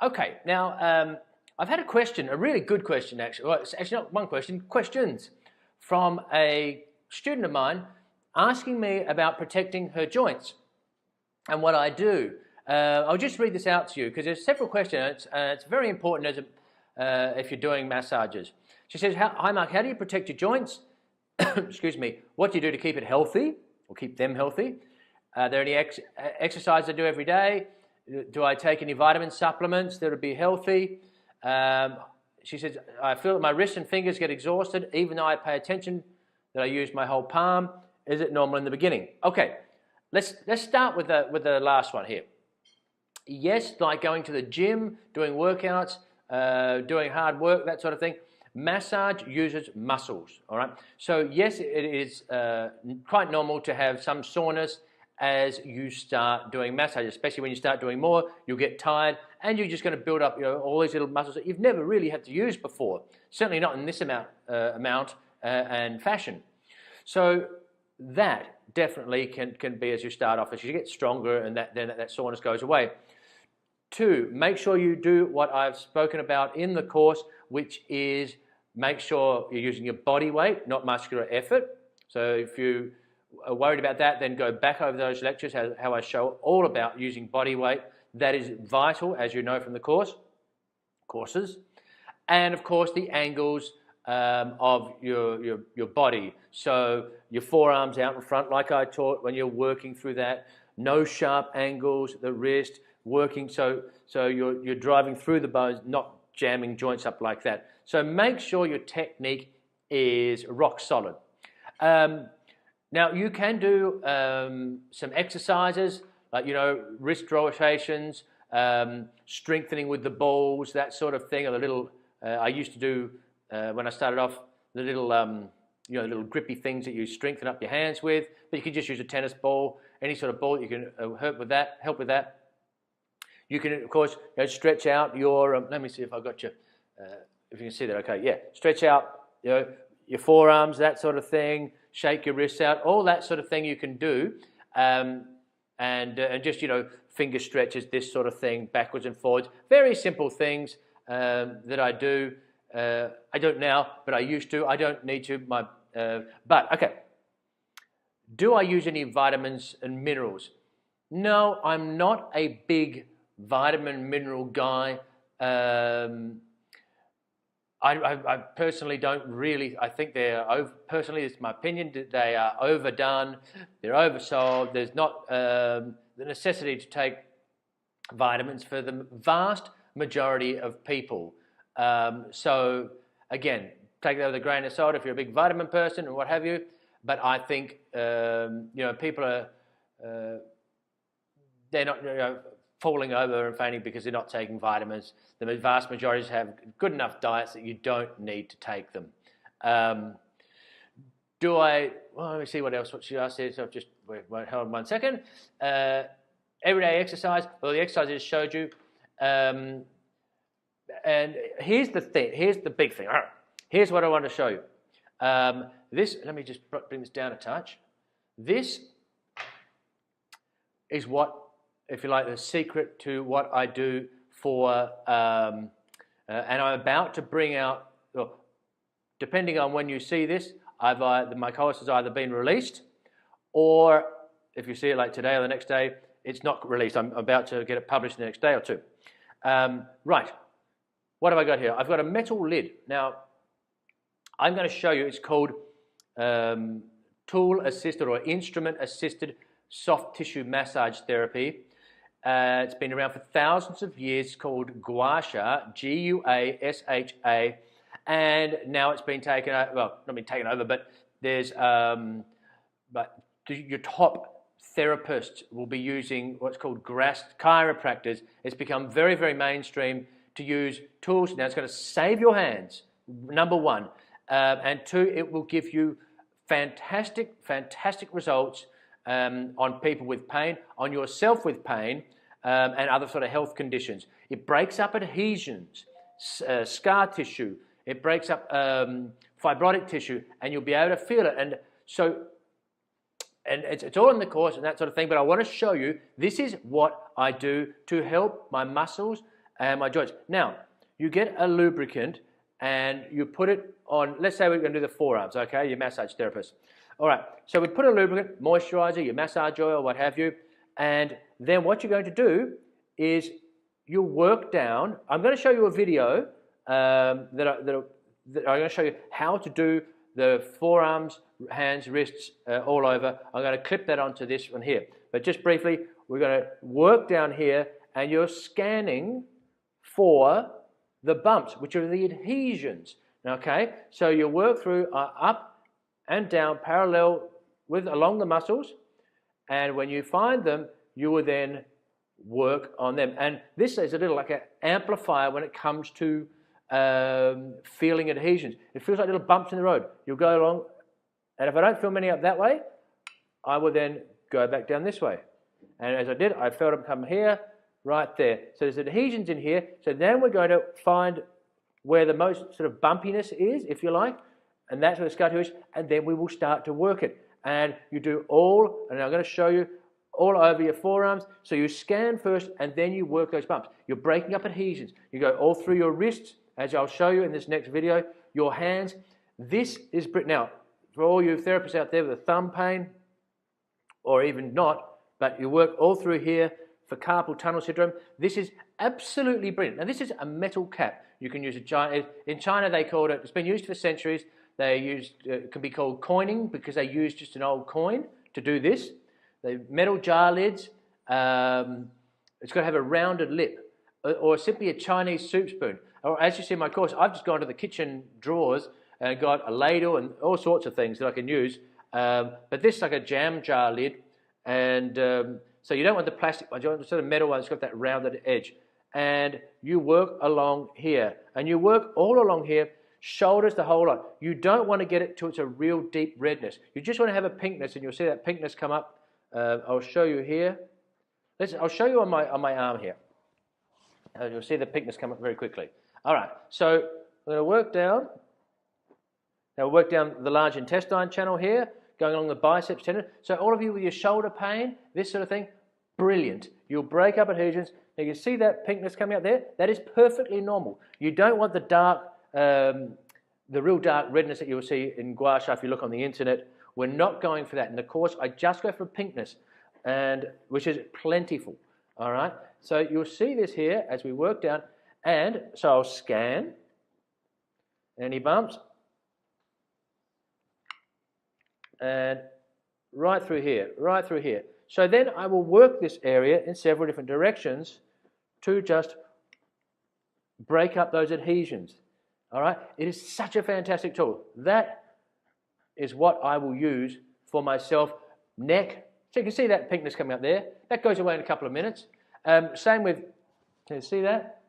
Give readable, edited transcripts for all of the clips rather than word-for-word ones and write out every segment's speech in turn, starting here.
Okay, now I've had a question, a really good question actually. Well, it's actually not one question, questions from a student of mine asking me about protecting her joints and what I do. I'll just read this out to you because there's several questions and it's very important if you're doing massages. She says, hi Mark, how do you protect your joints? Excuse me. What do you do to keep it healthy or keep them healthy? Are there any exercises I do every day? Do I take any vitamin supplements that would be healthy? She says, I feel that my wrists and fingers get exhausted even though I pay attention that I use my whole palm. Is it normal in the beginning? Okay, let's start with the last one here. Yes, like going to the gym, doing workouts, doing hard work, that sort of thing. Massage uses muscles, all right? So yes, it is quite normal to have some soreness as you start doing massage, especially when you start doing more, you'll get tired and you're just going to build up all these little muscles that you've never really had to use before. Certainly not in this amount and fashion. So that definitely can be as you start off, as you get stronger and then that soreness goes away. 2, make sure you do what I've spoken about in the course, which is make sure you're using your body weight, not muscular effort. So if you are worried about that, then go back over those lectures, how I show all about using body weight. That is vital, as you know from the courses. And of course, the angles of your body. So your forearms out in front, like I taught when you're working through that. No sharp angles, the wrist, working so you're driving through the bones, not jamming joints up like that. So make sure your technique is rock solid. Now you can do some exercises like wrist rotations, strengthening with the balls, that sort of thing. Or the little I used to do when I started off, the little little grippy things that you strengthen up your hands with. But you can just use a tennis ball, any sort of ball that you can help with that. You can, of course, stretch out your, let me see if I've got you, if you can see that, okay, yeah. Stretch out your forearms, that sort of thing, shake your wrists out, all that sort of thing you can do. And just, finger stretches, this sort of thing, backwards and forwards. Very simple things that I do. I don't now, but I used to. I don't need to. But, okay. Do I use any vitamins and minerals? No, I'm not a big vitamin mineral guy. I personally don't really. I think they're personally, it's my opinion, that they are overdone. They're oversold. There's not the necessity to take vitamins for the vast majority of people. So again, take that with a grain of salt if you're a big vitamin person or what have you. But I think people are they're not falling over and fainting because they're not taking vitamins. The vast majority have good enough diets that you don't need to take them. Let me see what else she asked here. So just hold on 1 second. Everyday exercise. Well, the exercise I just showed you. And here's the thing. Here's the big thing. Here's what I want to show you. Let me just bring this down a touch. This is what, if you like, the secret to what I do for, and I'm about to bring out, well, depending on when you see this, my course has either been released, or if you see it like today or the next day, it's not released. I'm about to get it published the next day or two. Right, what have I got here? I've got a metal lid. Now, I'm going to show you, it's called tool-assisted or instrument-assisted soft tissue massage therapy. It's been around for thousands of years. It's called gua sha, G-U-A-S-H-A, and now it's been taken over. Well, not been taken over, but there's your top therapists will be using what's called chiropractors. It's become very, very mainstream to use tools. Now it's going to save your hands, number one, and 2, it will give you fantastic results on people with pain, on yourself with pain, and other sort of health conditions. It breaks up adhesions, scar tissue. It breaks up fibrotic tissue, and you'll be able to feel it. And so, it's all in the course and that sort of thing. But I want to show you, this is what I do to help my muscles and my joints. Now, you get a lubricant and you put it on, let's say we're going to do the forearms, okay, your massage therapist. All right, so we put a lubricant, moisturizer, your massage oil, what have you, and then what you're going to do is you'll work down. I'm going to show you a video that I'm going to show you how to do the forearms, hands, wrists, all over. I'm going to clip that onto this one here. But just briefly, we're going to work down here and you're scanning for the bumps, which are the adhesions. Okay, so you work through up and down parallel along the muscles, and when you find them, you will then work on them. And this is a little like an amplifier when it comes to feeling adhesions. It feels like little bumps in the road. You'll go along, and if I don't feel many up that way, I will then go back down this way. And as I did, I felt them come here, right there. So there's adhesions in here. So then we're going to find where the most sort of bumpiness is, if you like, and that's where the scar tissue is, and then we will start to work it. And you do all, and I'm going to show you, all over your forearms. So you scan first, and then you work those bumps. You're breaking up adhesions. You go all through your wrists, as I'll show you in this next video, your hands. This is, now, for all you therapists out there with a thumb pain, or even not, but you work all through here for carpal tunnel syndrome. This is absolutely brilliant. Now, this is a metal cap. You can use it. In China, they called it, it's been used for centuries. They used, it can be called coining because they used just an old coin to do this. The metal jar lids, it's got to have a rounded lip, or simply a Chinese soup spoon. Or as you see in my course, I've just gone to the kitchen drawers and got a ladle and all sorts of things that I can use. But this is like a jam jar lid, and so you don't want the plastic one, you want the sort of metal one that's got that rounded edge. And you work along here, and you work all along here, shoulders, the whole lot. You don't want to get it to it's a real deep redness. You just want to have a pinkness, and you'll see that pinkness come up. I'll show you here. I'll show you on my arm here. You'll see the pinkness come up very quickly. All right, so we're going to work down. Now work down the large intestine channel here, going along the biceps tendon. So all of you with your shoulder pain, this sort of thing, brilliant. You'll break up adhesions. Now you see that pinkness coming up there? That is perfectly normal. You don't want the dark, the real dark redness that you'll see in gua sha if you look on the internet. We're not going for that. In the course, I just go for pinkness, and which is plentiful. All right. So you'll see this here as we work down, and so I'll scan. Any bumps, and right through here, right through here. So then I will work this area in several different directions to just break up those adhesions. All right. It is such a fantastic tool. That is what I will use for myself. Neck. So you can see that pinkness coming up there. That goes away in a couple of minutes. Same with, can you see that?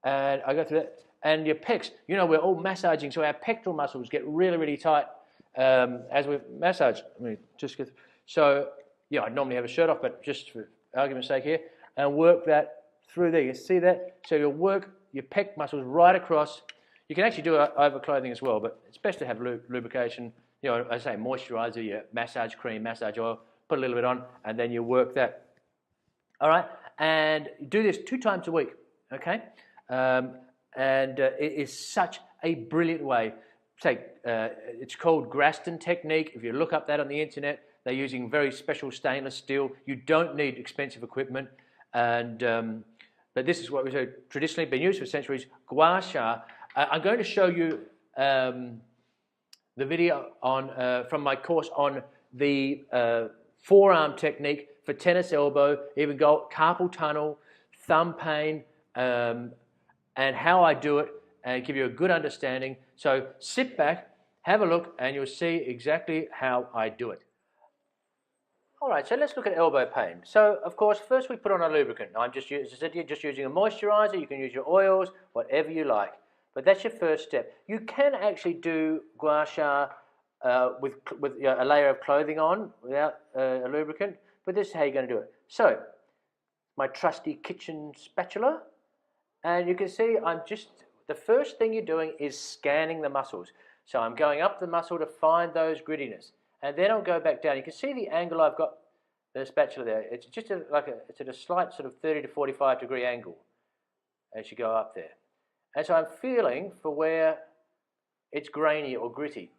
And I go through that. And your pecs. You know, we're all massaging, so our pectoral muscles get really, really tight as we massage. I mean, just get, so, yeah, I normally have a shirt off, but just for argument's sake here, and work that through there. You see that? So you'll work your pec muscles right across. You can actually do it over clothing as well, but it's best to have lubrication. You know, I say moisturizer, your massage cream, massage oil, put a little bit on, and then you work that. All right, and do this 2 times a week, okay? It is such a brilliant way. It's called Graston technique. If you look up that on the internet, they're using very special stainless steel. You don't need expensive equipment, and but this is what we've traditionally been used for centuries. Gua sha. I'm going to show you the video on from my course on the forearm technique for tennis elbow, even carpal tunnel, thumb pain, and how I do it, and give you a good understanding. So sit back, have a look, and you'll see exactly how I do it. All right, so let's look at elbow pain. So, of course, first we put on a lubricant. I'm just using a moisturizer. You can use your oils, whatever you like. But that's your first step. You can actually do gua sha with a layer of clothing on without a lubricant, but this is how you're going to do it. So, my trusty kitchen spatula, and you can see the first thing you're doing is scanning the muscles. So I'm going up the muscle to find those grittiness, and then I'll go back down. You can see the angle I've got the spatula there. It's just it's at a slight sort of 30 to 45 degree angle. as you go up there. And so I'm feeling for where it's grainy or gritty.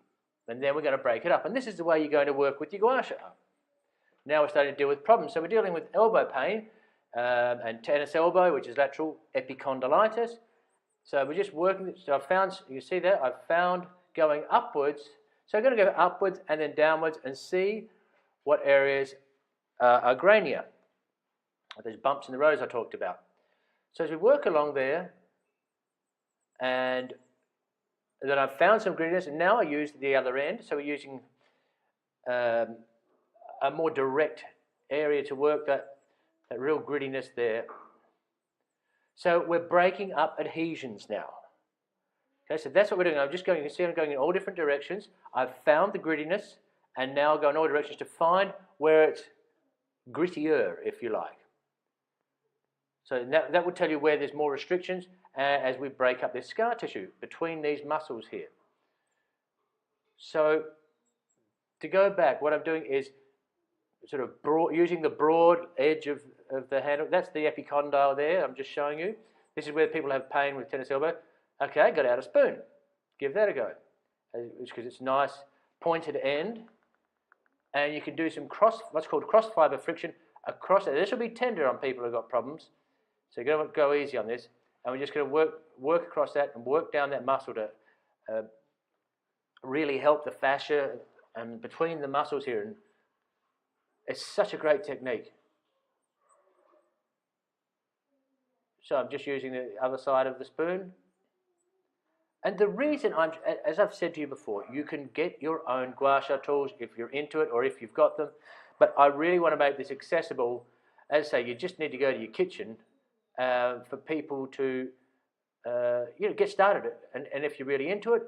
And then we're going to break it up. And this is the way you're going to work with your gua sha. Now we're starting to deal with problems. So we're dealing with elbow pain and tennis elbow, which is lateral epicondylitis. So we're just working. So I've found, you see that, I've found going upwards. So I'm going to go upwards and then downwards and see what areas are grainier. There's bumps in the road as I talked about. So as we work along there, and then I've found some grittiness, and now I use the other end. So we're using a more direct area to work that real grittiness there. So we're breaking up adhesions now. Okay, so that's what we're doing. I'm just going, you can see I'm going in all different directions. I've found the grittiness, and now go in all directions to find where it's grittier, if you like. So that will tell you where there's more restrictions as we break up this scar tissue between these muscles here. So to go back, what I'm doing is sort of using the broad edge of the handle. That's the epicondyle there, I'm just showing you. This is where people have pain with tennis elbow. Okay, got out a spoon. Give that a go. Because it's nice pointed end. And you can do some what's called cross fiber friction across it. This will be tender on people who've got problems. So you're going to go easy on this. And we're just going to work across that and work down that muscle to really help the fascia and between the muscles here. And it's such a great technique. So I'm just using the other side of the spoon. And the reason as I've said to you before, you can get your own gua sha tools if you're into it or if you've got them. But I really want to make this accessible. As I say, you just need to go to your kitchen for people to get started. And if you're really into it,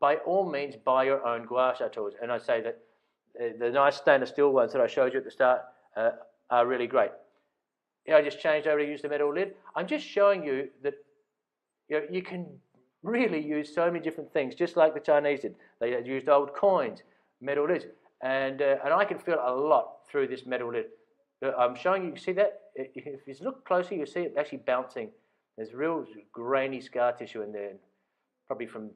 by all means, buy your own gua sha tools. And I say that the nice stainless steel ones that I showed you at the start are really great. I just changed over to use the metal lid. I'm just showing you that you can really use so many different things, just like the Chinese did. They used old coins, metal lids, and I can feel a lot through this metal lid. I'm showing you, see that? If you look closely, you see it actually bouncing. There's real grainy scar tissue in there, probably from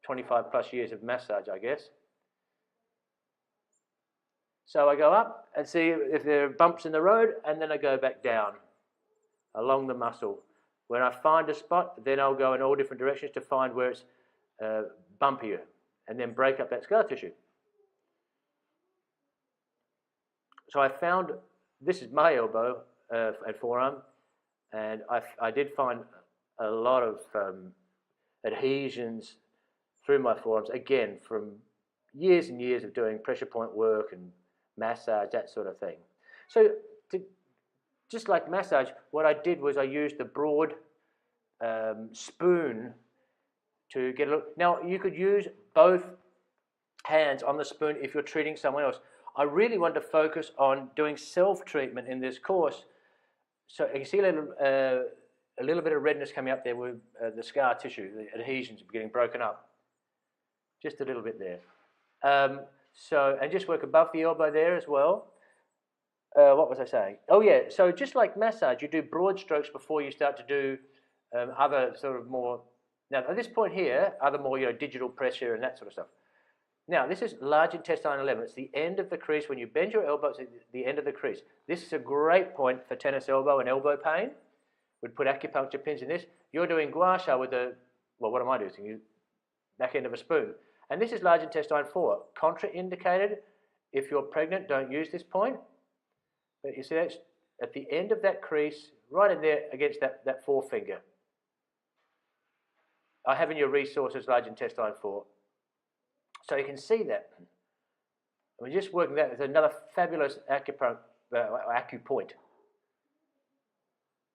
25 plus years of massage, I guess. So I go up and see if there are bumps in the road, and then I go back down along the muscle. When I find a spot, then I'll go in all different directions to find where it's bumpier, and then break up that scar tissue. So I found, this is my elbow and forearm, and I did find a lot of adhesions through my forearms, again, from years and years of doing pressure point work and massage, that sort of thing. So just like massage, what I did was I used the broad spoon to get a look. Now, you could use both hands on the spoon if you're treating someone else. I really want to focus on doing self-treatment in this course. So you can see a little bit of redness coming up there with the scar tissue, the adhesions getting broken up. Just a little bit there. And just work above the elbow there as well. What was I saying? Oh yeah, so just like massage, you do broad strokes before you start to do other sort of more, now at this point here, other more digital pressure and that sort of stuff. Now this is large intestine 11. It's the end of the crease. When you bend your elbow, it's the end of the crease. This is a great point for tennis elbow and elbow pain. We'd put acupuncture pins in this. You're doing gua sha with what am I doing? Back end of a spoon. And this is large intestine 4. Contraindicated. If you're pregnant, don't use this point. But you see that's at the end of that crease, right in there against that forefinger. I have in your resources large intestine 4. So you can see that. We're just working that with another fabulous acupoint.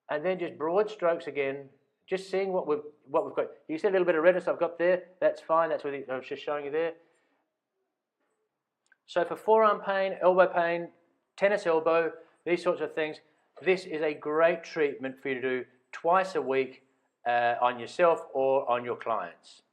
And then just broad strokes again, just seeing what we've got. You see a little bit of redness I've got there. That's fine. That's what I was just showing you there. So for forearm pain, elbow pain, tennis elbow, these sorts of things, this is a great treatment for you to do twice a week on yourself or on your clients.